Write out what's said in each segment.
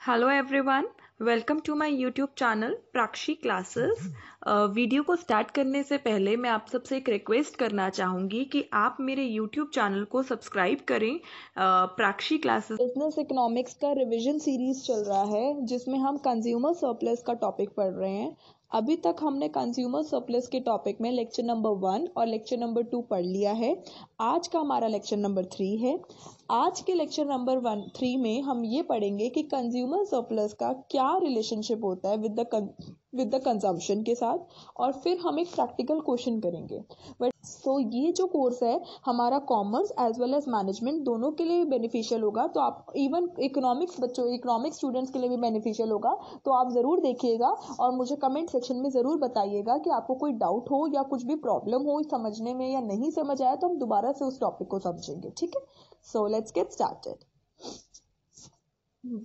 Hello everyone, welcome to my YouTube channel Prakshi classes. वीडियो को start करने से पहले मैं आप सबसे एक रिक्वेस्ट करना चाहूँगी कि आप मेरे यूट्यूब चैनल को सब्सक्राइब करें। प्राक्षी क्लासेस बिजनेस इकोनॉमिक्स का रिवीजन सीरीज चल रहा है जिसमें हम कंज्यूमर सरप्लस का टॉपिक पढ़ रहे हैं। अभी तक हमने कंज्यूमर सरप्लस के टॉपिक में लेक्चर नंबर 1 और लेक्चर नंबर 2 पढ़ लिया है। आज का हमारा लेक्चर नंबर 3 है। आज के लेक्चर नंबर 3 में हम ये पढ़ेंगे कि कंज्यूमर सरप्लस का क्या रिलेशनशिप होता है विद द कंजम्पशन के साथ, और फिर हम एक प्रैक्टिकल क्वेश्चन करेंगे। बट ये जो कोर्स है हमारा commerce as well as management दोनों के लिए बेनिफिशियल होगा। तो आप इवन इकोनॉमिक्स स्टूडेंट्स के लिए भी बेनिफिशियल होगा। तो आप ज़रूर देखिएगा और मुझे कमेंट सेक्शन में ज़रूर बताइएगा कि आपको कोई डाउट हो या कुछ भी प्रॉब्लम हो समझने में या नहीं समझ आया, तो हम दोबारा से उस टॉपिक को समझेंगे। ठीक है, so let's get started.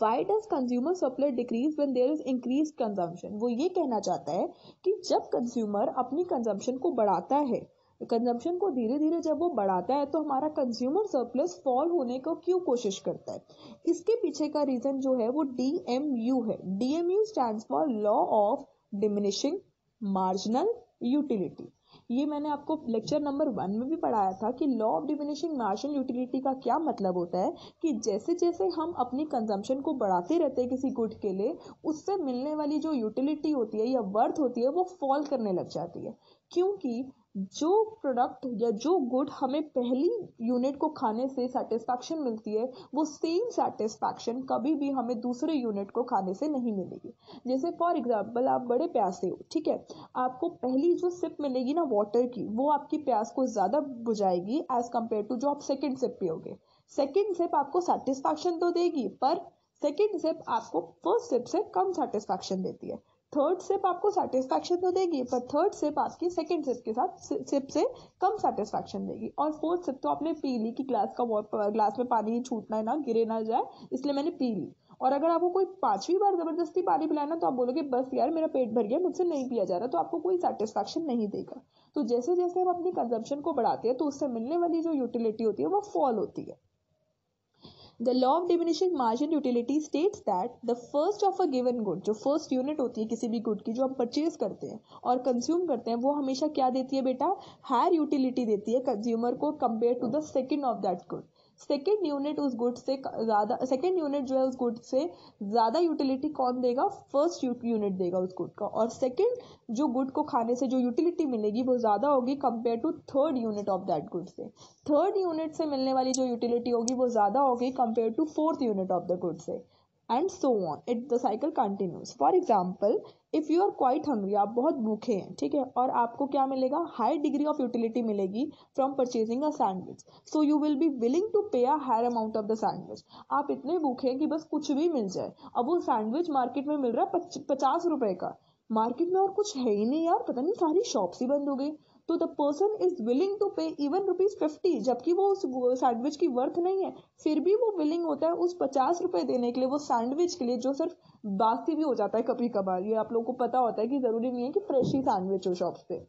Why does consumer surplus decrease when there is increased consumption? वो ये कहना चाहता है कि जब कंज्यूमर अपनी कंजम्पशन को बढ़ाता है, कंजम्पशन को धीरे धीरे जब वो बढ़ाता है, तो हमारा कंज्यूमर सरप्लस फॉल होने को क्यों कोशिश करता है। इसके पीछे का रीजन जो है वो DMU है। DMU stands for law of diminishing marginal utility. ये मैंने आपको लेक्चर नंबर 1 में भी पढ़ाया था कि law of diminishing marginal utility का क्या मतलब होता है कि जैसे जैसे हम अपनी कंजम्पशन को बढ़ाते रहते हैं किसी गुड के लिए, उससे मिलने वाली जो यूटिलिटी होती है या वर्थ होती है वो फॉल करने लग जाती है। क्योंकि जो प्रोडक्ट या जो गुड हमें पहली यूनिट को खाने से सेटिस्फैक्शन मिलती है, वो सेम सेटिस्फैक्शन कभी भी हमें दूसरे यूनिट को खाने से नहीं मिलेगी। जैसे फॉर एग्जांपल आप बड़े प्यासे हो, ठीक है, आपको पहली जो सिप मिलेगी ना वाटर की, वो आपकी प्यास को ज़्यादा बुझाएगी एज कम्पेयर टू जो आप सेकेंड सिप पियोगे। सेकेंड सिप आपको सेटिस्फैक्शन तो देगी, पर सेकेंड सिप आपको फर्स्ट सिप से कम सेटिस्फैक्शन देती है। थर्ड सिप आपको सेटिस्फैक्शन तो देगी, पर थर्ड सिप आपकी सेकंड सिप के साथ सिप से कम सेटिस्फैक्शन देगी। और फोर्थ सिप तो आपने पी ली कि ग्लास में पानी छूटना है ना, गिरे ना जाए, इसलिए मैंने पी ली। और अगर आपको कोई 5वीं बार जबरदस्ती पानी पिलाए ना, तो आप बोलोगे बस यार मेरा पेट भर गया, मुझसे नहीं पिया जा रहा, तो आपको कोई सेटिस्फैक्शन नहीं देगा। तो जैसे जैसे हम अपनी कंजम्पशन को बढ़ाते हैं, तो उससे मिलने वाली जो यूटिलिटी होती है वो फॉल होती है। The law of diminishing margin utility states that the first of a given good, जो फर्स्ट यूनिट होती है किसी भी गुड की जो हम परचेज करते हैं और कंज्यूम करते हैं, वो हमेशा क्या देती है बेटा, हायर यूटिलिटी देती है कंज्यूमर को compare to the second of that good. Second unit उस गुड से ज़्यादा, सेकेंड यूनिट जो है उस गुड से ज़्यादा यूटिलिटी कौन देगा, फर्स्ट यूनिट देगा उस गुड का। और सेकेंड जो गुड को खाने से जो यूटिलिटी मिलेगी वो ज़्यादा होगी compare to third unit of that good से। थर्ड यूनिट से मिलने वाली जो यूटिलिटी होगी वो ज़्यादा होगी compare to fourth unit of the good से, and so on it the cycle continues. For example, if you are quite hungry, आप बहुत भूखे हैं, ठीक है, और आपको क्या मिलेगा, हाई डिग्री ऑफ यूटिलिटी मिलेगी from purchasing a sandwich, so you will be willing to pay a higher amount of the sandwich. आप इतने भूखे हैं कि बस कुछ भी मिल जाए। अब वो सैंडविच मार्केट में मिल रहा है 50 रुपए का, मार्केट में और कुछ है ही नहीं यार, पता नहीं सारी शॉप्स ही बंद हो गई। तो the person is willing to pay even ₹50, जबकि वो उस सैंडविच की वर्थ नहीं है, फिर भी वो विलिंग होता है उस 50 रुपए देने के लिए, वो सैंडविच के लिए जो सिर्फ बासी भी हो जाता है कभी कभार। ये आप लोगों को पता होता है कि जरूरी नहीं है कि फ्रेश ही सैंडविच हो शॉप्स पे,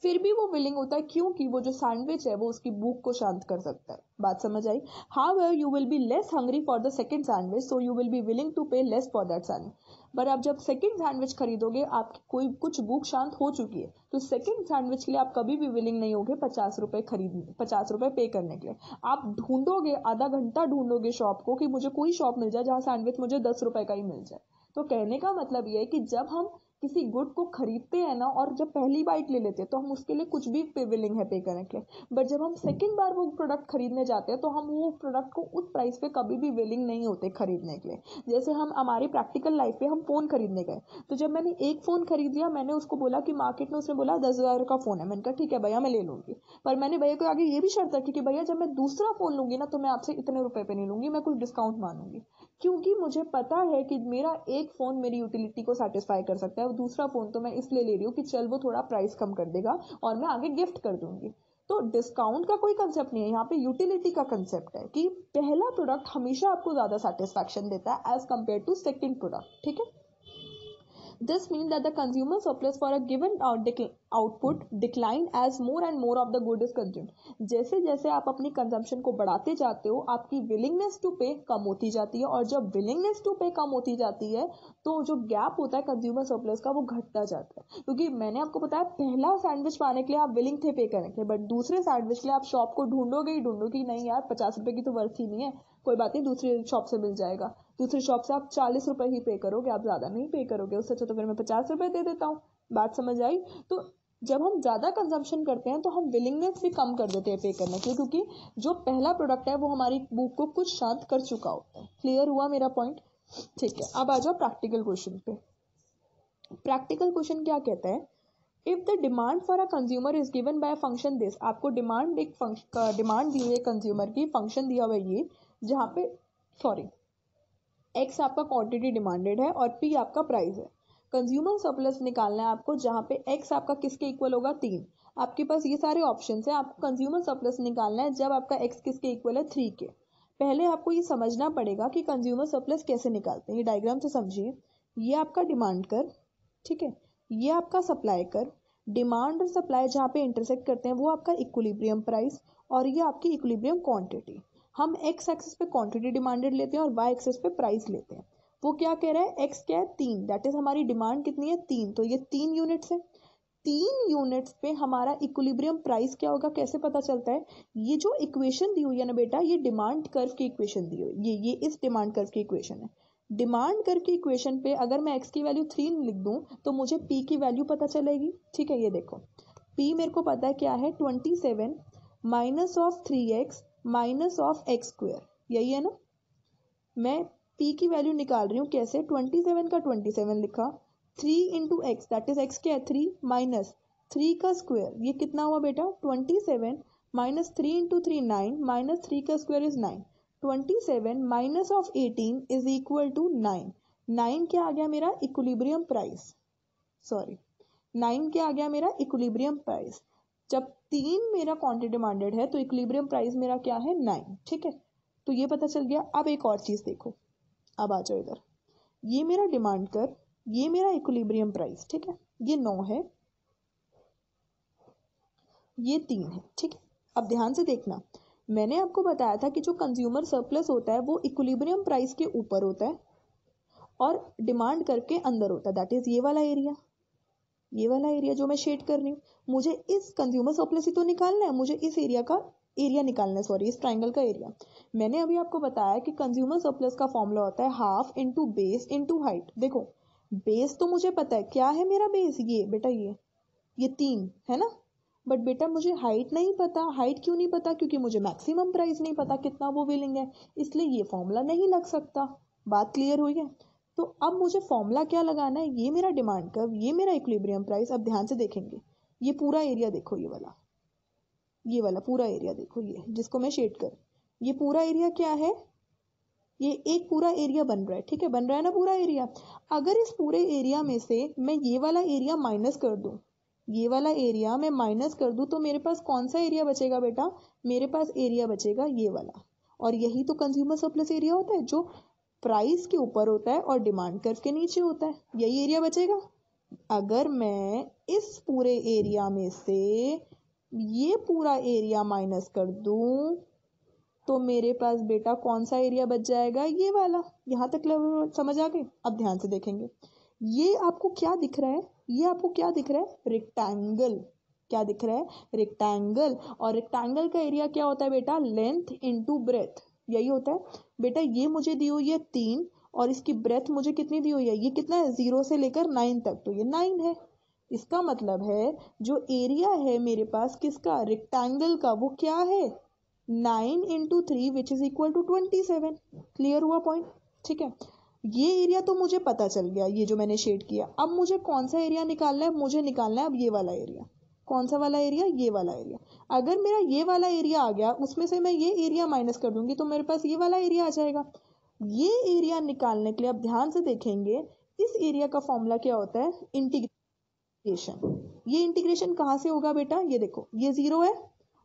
फिर भी वो विलिंग होता है क्योंकि वो जो सैंडविच है वो उसकी भूख को शांत कर सकता है। बात समझ आई। However you will be less hungry for the second sandwich, so you will be willing to pay less for that sandwich. पर आप जब सेकंड सैंडविच खरीदोगे, आपकी कोई कुछ भूख शांत हो चुकी है, तो सेकंड सैंडविच के लिए आप कभी भी विलिंग नहीं होगे 50 रुपए खरीदने, 50 रुपए पे करने के लिए। आप ढूंढोगे, आधा घंटा ढूंढोगे शॉप को कि मुझे कोई शॉप मिल जाए जहाँ सैंडविच मुझे 10 रुपए का ही मिल जाए। तो कहने का मतलब ये है कि जब हम किसी गुड को खरीदते हैं ना, और जब पहली बाइट ले लेते हैं, तो हम उसके लिए कुछ भी पे विलिंग है पे करने के लिए। बट जब हम सेकंड बार वो प्रोडक्ट खरीदने जाते हैं, तो हम वो प्रोडक्ट को उस प्राइस पे कभी भी विलिंग नहीं होते खरीदने के लिए। जैसे हम हमारी प्रैक्टिकल लाइफ पे हम फोन खरीदने गए, तो जब मैंने एक फोन खरीद लिया, मैंने उसको बोला कि मार्केट में, उसने बोला 10,000 का फोन है, मैंने कहा ठीक है भैया मैं ले लूंगी। पर मैंने भैया को आगे ये भी शर्त रखी कि भैया जब मैं दूसरा फोन लूंगी ना, तो मैं आपसे इतने रुपए पे नहीं लूंगी, मैं कुछ डिस्काउंट मांगूंगी, क्योंकि मुझे पता है कि मेरा एक फ़ोन मेरी यूटिलिटी को सेटिस्फाई कर सकता है, दूसरा फ़ोन तो मैं इसलिए ले रही हूँ कि चल वो थोड़ा प्राइस कम कर देगा और मैं आगे गिफ्ट कर दूंगी। तो डिस्काउंट का कोई कंसेप्ट नहीं है यहाँ पे, यूटिलिटी का कंसेप्ट है कि पहला प्रोडक्ट हमेशा आपको ज़्यादा सेटिस्फैक्शन देता है as compare to second product. ठीक है, This means that the consumer surplus for a given output decline as more and more of the good is consumed. जैसे जैसे आप अपनी कंजम्पशन को बढ़ाते जाते हो आपकी विलिंगनेस टू पे कम होती जाती है, और जब विलिंगनेस टू पे कम होती जाती है तो जो गैप होता है कंज्यूमर सरप्लस का वो घटता जाता है। क्योंकि मैंने आपको बताया पहला सैंडविच पाने के लिए आप विलिंग थे पे करने के, बट दूसरे सैंडविच के लिए आप शॉप को ढूंढोगे ही ढूंढोगे, नहीं यार 50 रुपए की तो वर्थ ही नहीं है, कोई बात नहीं दूसरी शॉप से मिल जाएगा। दूसरी शॉप से आप 40 रुपए ही पे करोगे, आप ज्यादा नहीं पे करोगे, उससे अच्छा तो फिर मैं 50 रुपए दे देता हूँ। बात समझ आई? तो जब हम ज्यादा कंजम्पशन करते हैं तो हम विलिंगनेस भी कम कर देते हैं पे करने के लिए, क्योंकि जो पहला प्रोडक्ट है वो हमारी भूख को कुछ शांत कर चुका होता है। क्लियर हुआ मेरा पॉइंट? ठीक है, अब आ जाओ प्रैक्टिकल क्वेश्चन पे। प्रैक्टिकल क्वेश्चन क्या कहता है, if the demand for a consumer is given by function this, आपको डिमांड एक डिमांड दी हुई है कंज्यूमर की, फंक्शन दिया हुआ है ये, जहां पे एक्स आपका क्वांटिटी डिमांडेड है और पी आपका प्राइस है। कंज्यूमर सरप्लस निकालना है आपको, जहां पे एक्स आपका किसके इक्वल होगा 3। आपके पास ये सारे ऑप्शन है, आपको कंज्यूमर सरप्लस निकालना है जब आपका एक्स किसके इक्वल है 3 के। पहले आपको ये समझना पड़ेगा कि कंज्यूमर सरप्लस कैसे निकालते हैं, ये डायग्राम से समझिए। ये आपका डिमांड कर, ठीक है, ये आपका सप्लाई कर, डिमांड और सप्लाई जहाँ पे इंटरसेक्ट करते हैं वो आपका इक्विलिब्रियम प्राइस, और ये आपकी इक्विलिब्रियम क्वांटिटी। हम एक्स एक्सिस पे क्वांटिटी डिमांडेड लेते हैं और वाई एक्सिस पे प्राइस लेते हैं। वो क्या कह रहा है, एक्स क्या है 3, दैट इज हमारी डिमांड कितनी है 3, तो ये 3 यूनिट्स है। 3 यूनिट्स पे हमारा इक्विलिब्रियम प्राइस क्या होगा, कैसे पता चलता है, ये जो इक्वेशन दी हुई है ना बेटा, ये डिमांड कर्व की इक्वेशन दी हुई है, ये इस डिमांड कर्व की इक्वेशन है। डिमांड कर्व की इक्वेशन पे अगर मैं एक्स की वैल्यू 3 लिख दूं तो मुझे पी की वैल्यू पता चलेगी। ठीक है, ये देखो पी मेरे को पता है क्या है 27 minus of 3x minus of x square, यही है ना। मैं p की वैल्यू निकाल रही हूँ कैसे, 27 का 27 लिखा, 3 into x, that is x क्या है 3, माइनस 3 का स्क्वायर, ये कितना हुआ बेटा 27 माइनस 3 इंटू 3 9, माइनस 3 का square is 9, 27 minus of 18 is equal to 9। 9 क्या आ गया मेरा इक्विलिब्रियम प्राइस, सॉरी 9 क्या आ गया मेरा इक्विलिब्रियम प्राइस। जब 3 मेरा क्वांटिटी डिमांडेड है तो इक्विलिब्रियम प्राइस मेरा क्या है 9। ठीक है, तो ये पता चल गया। अब एक और चीज देखो, अब आ जाओ इधर, ये मेरा डिमांड कर, ये मेरा इक्विलिब्रियम प्राइस, ठीक है, ये 9 है, ये 3 है। ठीक है, अब ध्यान से देखना, मैंने आपको बताया था कि जो कंज्यूमर सरप्लस होता है वो इक्विलिब्रियम प्राइस के ऊपर होता है और डिमांड करके अंदर होता है, दैट इज ये वाला एरिया, ये वाला एरिया जो मैं शेड कर रही हूँ। मुझे इस कंज्यूमर सरप्लस ही तो निकालना है, मुझे इस एरिया का एरिया निकालना है, सॉरी इस ट्राइंगल का एरिया। मैंने अभी आपको बताया कि कंज्यूमर सरप्लस का फॉर्मूला होता है half into base into height. देखो बेस तो मुझे पता है, क्या है मेरा बेस, ये बेटा ये 3 है ना, बट बेटा मुझे हाइट नहीं पता। हाइट क्यों नहीं पता, क्योंकि मुझे मैक्सिमम प्राइस नहीं पता कितना वो विलिंग है, इसलिए ये फॉर्मूला नहीं लग सकता। बात क्लियर हुई है? तो अब मुझे फॉर्मूला क्या लगाना है, ये मेरा डिमांड कर्व, ये मेरा इक्विलिब्रियम प्राइस। अब ध्यान से देखेंगे, ये पूरा एरिया देखो, ये वाला पूरा एरिया देखो, ये जिसको मैं शेड कर, ये पूरा एरिया क्या है, ये एक पूरा एरिया बन रहा है। ठीक है, बन रहा है ना पूरा एरिया। अगर इस पूरे एरिया में से मैं ये वाला एरिया माइनस कर दूं, ये वाला एरिया मैं माइनस कर दूं, तो मेरे पास कौन सा एरिया बचेगा बेटा, मेरे पास एरिया बचेगा ये वाला। और यही तो कंज्यूमर सरप्लस एरिया होता है, जो प्राइस के ऊपर होता है और डिमांड कर्व के नीचे होता है, यही एरिया बचेगा। अगर मैं इस पूरे एरिया में से ये पूरा एरिया माइनस कर दूं तो मेरे पास बेटा कौन सा एरिया बच जाएगा, ये वाला। यहां तक समझ आ गई? अब ध्यान से देखेंगे, ये आपको क्या दिख रहा है, ये आपको क्या दिख रहा है, रेक्टेंगल। क्या दिख रहा है, रेक्टेंगल। और रेक्टेंगल का एरिया क्या होता है बेटा, लेंथ इंटू ब्रेथ, यही होता है बेटा। ये मुझे दी हुई है 3 और इसकी ब्रेथ मुझे कितनी दी हुई है, ये कितना है 0 से लेकर 9 तक, तो ये 9 है। इसका मतलब है जो एरिया है मेरे पास किसका, रेक्टेंगल का, वो क्या है 9 into 3 which is equal to 27। Clear हुआ पॉइंट? ठीक है, ये एरिया तो मुझे पता चल गया, ये जो मैंने शेड किया। अब मुझे कौन सा एरिया निकालना है, मुझे निकालना है अब ये वाला एरिया। कौन सा वाला एरिया, ये वाला एरिया। अगर मेरा ये वाला एरिया आ गया, उसमें से मैं ये एरिया माइनस कर दूंगी तो मेरे पास ये वाला एरिया आ जाएगा। ये एरिया निकालने के लिए अब ध्यान से देखेंगे, इस एरिया का फॉर्मूला क्या होता है, इंटीग्रेशन। ये इंटीग्रेशन कहाँ से होगा बेटा, ये देखो ये 0 है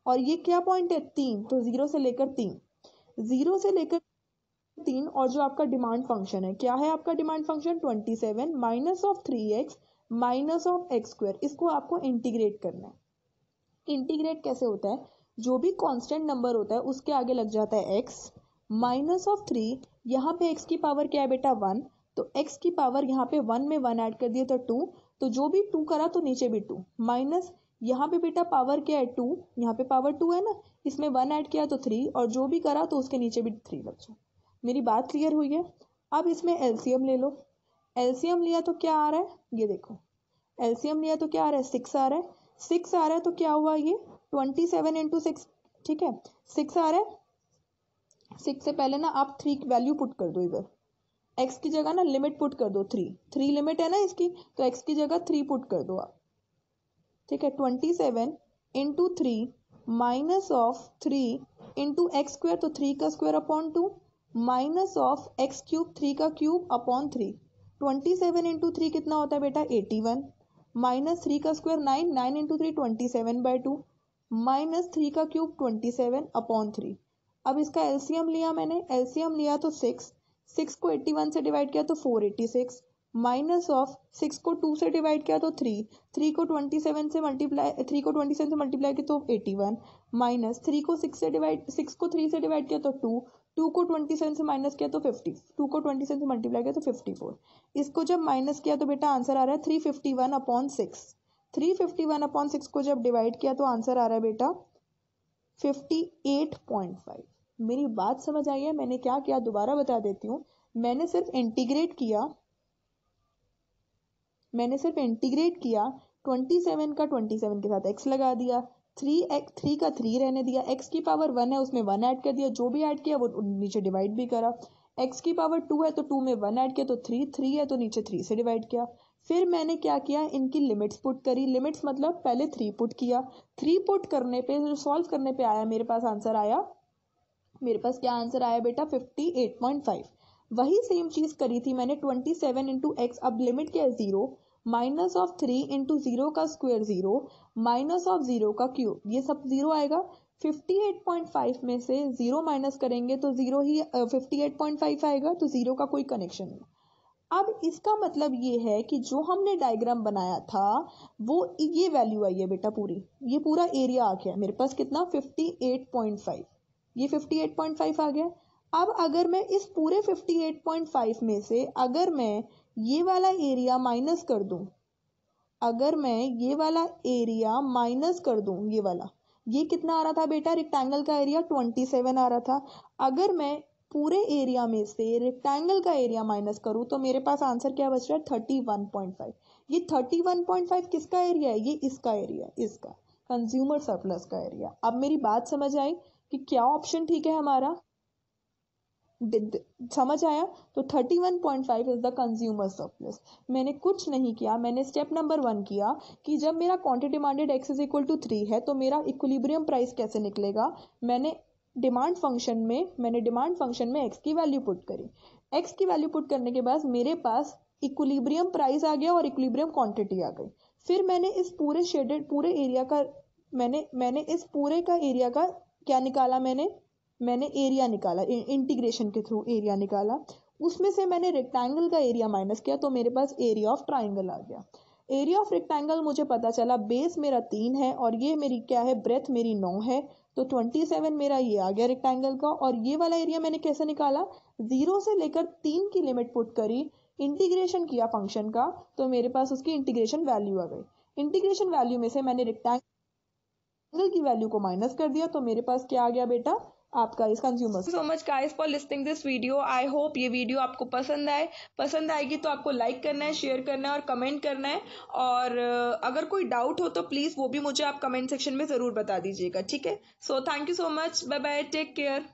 और ये क्या पॉइंट है 3, तो 0 से लेकर 3, 0 से लेकर 3 और जो आपका डिमांड फंक्शन है, क्या है आपका demand function 27 minus of 3x minus of x square, इसको आपको इंटीग्रेट करना है। इंटीग्रेट कैसे होता है, जो भी कांस्टेंट नंबर होता है उसके आगे लग जाता है x माइनस ऑफ 3, यहाँ पे x की पावर क्या है बेटा 1, तो x की पावर यहाँ पे 1 में 1 ऐड कर दिया तो 2, तो जो भी 2 करा तो नीचे भी 2 माइनस यहाँ पे बेटा पावर क्या है 2, यहाँ पे पावर 2 है ना, इसमें 1 ऐड किया तो 3 और जो भी करा तो उसके नीचे भी 3 लग जाए। मेरी बात क्लियर हुई है। अब इसमें एलसीएम ले लो, एलसीएम लिया तो क्या आ रहा है, ये देखो एलसीएम लिया तो क्या आ रहा है 6 आ रहा है, 6 आ रहा है तो क्या हुआ ये 27 इंटू 6, ठीक है 6 आ रहा है, 6 से पहले ना आप 3 की वैल्यू पुट कर दो इधर, x की जगह ना लिमिट पुट कर दो 3 लिमिट है ना इसकी, तो x की जगह 3 पुट कर दो आप, ठीक है 27 into 3 minus of 3 into x square, तो 3 का square upon 2 minus of x cube 3 का क्यूब अपॉन 3, 27 इंटू 3 कितना होता है बेटा 81 माइनस 3 का स्क्वायर 9, 9 इंटू 3 27/2 माइनस 3 का क्यूब 27 अपॉन 3। अब इसका एलसीएम लिया मैंने, एलसीएम लिया तो 6 को 81 से डिवाइड किया तो 486 माइनस ऑफ 6 को 2 से डिवाइड किया तो 3 को 27 से मल्टीप्लाई किया तो 81 माइनस 3 को 6 को 3 से डिवाइड किया तो 2 को 27 से माइनस किया तो 50, 2 को 27 से मल्टीप्लाई किया तो 54, इसको जब माइनस किया तो बेटा आंसर आ रहा है 351/6, 351/6 को जब डिवाइड किया तो आंसर आ रहा है बेटा 58.5। मेरी बात समझ आई है, मैंने क्या किया दोबारा बता देती हूँ, मैंने सिर्फ इंटीग्रेट किया 27 का 27 के साथ x लगा दिया, 3 का 3 रहने दिया, x की पावर 1 है उसमें 1 ऐड कर दिया, जो भी ऐड किया वो नीचे डिवाइड भी करा, x की पावर 2 है तो 2 में 1 ऐड किया तो 3 है तो नीचे 3 से डिवाइड किया। फिर मैंने क्या किया, इनकी लिमिट्स पुट करी, लिमिट्स मतलब पहले 3 पुट किया, 3 पुट करने पे सॉल्व करने पे आया मेरे पास आंसर आया, मेरे पास क्या आंसर आया बेटा 58.5। वही सेम चीज करी थी मैंने 27 इंटू एक्स, अब लिमिट क्या है 0 माइनस ऑफ 3 इंटू 0 का स्क्वायर 0 माइनस ऑफ 0 का क्यूब, ये सब 0 आएगा, 58.5 में से 0 माइनस करेंगे तो 0 ही 58.5 आएगा, तो 0 का कोई कनेक्शन नहीं। अब इसका मतलब ये है कि जो हमने डायग्राम बनाया था वो ये वैल्यू आई है बेटा, पूरी ये पूरा एरिया आ गया मेरे पास कितना 58.5, ये 58.5 आ गया। अब अगर मैं इस पूरे 58.5 में से अगर मैं ये वाला एरिया माइनस कर दूं, अगर मैं ये वाला एरिया माइनस कर दूं, ये वाला, ये कितना आ रहा था बेटा रेक्टेंगल का एरिया 27 आ रहा था, अगर मैं पूरे एरिया में से रेक्टेंगल का एरिया माइनस करूं तो मेरे पास आंसर क्या बच रहा है 31.5। ये 31.5 किसका एरिया है, ये इसका एरिया, इसका कंज्यूमर सरप्लस का एरिया। अब मेरी बात समझ आई कि क्या ऑप्शन ठीक है हमारा, समझ आया, तो 31.5 इज द कंज्यूमर सरप्लस। मैंने कुछ नहीं किया, मैंने स्टेप नंबर 1 किया कि जब मेरा quantity demanded x is equal to 3 है तो मेरा इक्विलिब्रियम प्राइस कैसे निकलेगा, मैंने डिमांड फंक्शन में x की वैल्यू पुट करी, x की वैल्यू पुट करने के बाद मेरे पास इक्विलिब्रियम प्राइस आ गया और इक्विलिब्रियम क्वांटिटी आ गई। फिर मैंने इस पूरे शेडेड पूरे एरिया का मैंने इस पूरे का एरिया का क्या निकाला, मैंने एरिया निकाला, इंटीग्रेशन के थ्रू एरिया निकाला, उसमें से मैंने रेक्टेंगल का एरिया माइनस किया तो मेरे पास एरिया ऑफ ट्राइंगल आ गया। एरिया ऑफ रेक्टेंगल मुझे पता चला बेस मेरा 3 है और ये मेरी क्या है ब्रेथ मेरी 9 है, तो 27 मेरा ये आ गया रेक्टेंगल का। और ये वाला एरिया मैंने कैसे निकाला, 0 से लेकर 3 की लिमिट पुट करी, इंटीग्रेशन किया फंक्शन का, तो मेरे पास उसकी इंटीग्रेशन वैल्यू आ गई। इंटीग्रेशन वैल्यू में से मैंने रेक्टेंगल की वैल्यू को माइनस कर दिया तो मेरे पास क्या आ गया बेटा आपका इस consumer. So much guys for listening this video. I hope ये वीडियो आपको पसंद आएगी तो आपको लाइक करना है, शेयर करना है और कमेंट करना है। और अगर कोई डाउट हो तो प्लीज़ वो भी मुझे आप कमेंट सेक्शन में ज़रूर बता दीजिएगा, ठीक है। So thank you so much, bye bye, take care.